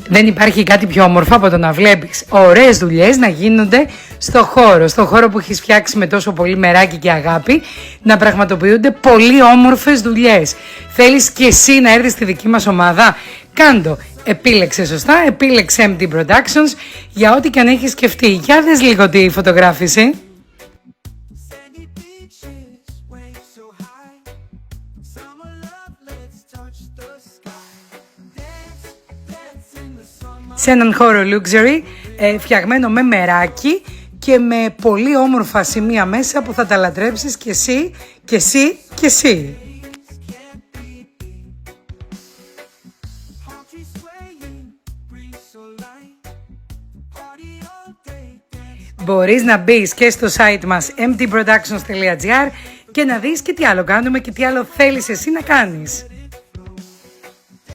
Δεν υπάρχει κάτι πιο όμορφο από το να βλέπεις ωραίες δουλειές να γίνονται στο χώρο που έχεις φτιάξει με τόσο πολύ μεράκι και αγάπη, να πραγματοποιούνται πολύ όμορφες δουλειές. Θέλεις και εσύ να έρθεις στη δική μας ομάδα? Κάντο, επίλεξε σωστά, επίλεξε MD Productions για ό,τι και αν έχεις σκεφτεί. Για δες λίγο τη φωτογράφηση. Σε έναν χώρο luxury, φτιαγμένο με μεράκι και με πολύ όμορφα σημεία μέσα που θα τα λατρέψεις και εσύ, και εσύ, και εσύ. Μπορείς να μπεις και στο site μας mdproductions.gr και να δεις και τι άλλο κάνουμε και τι άλλο θέλεις εσύ να κάνεις.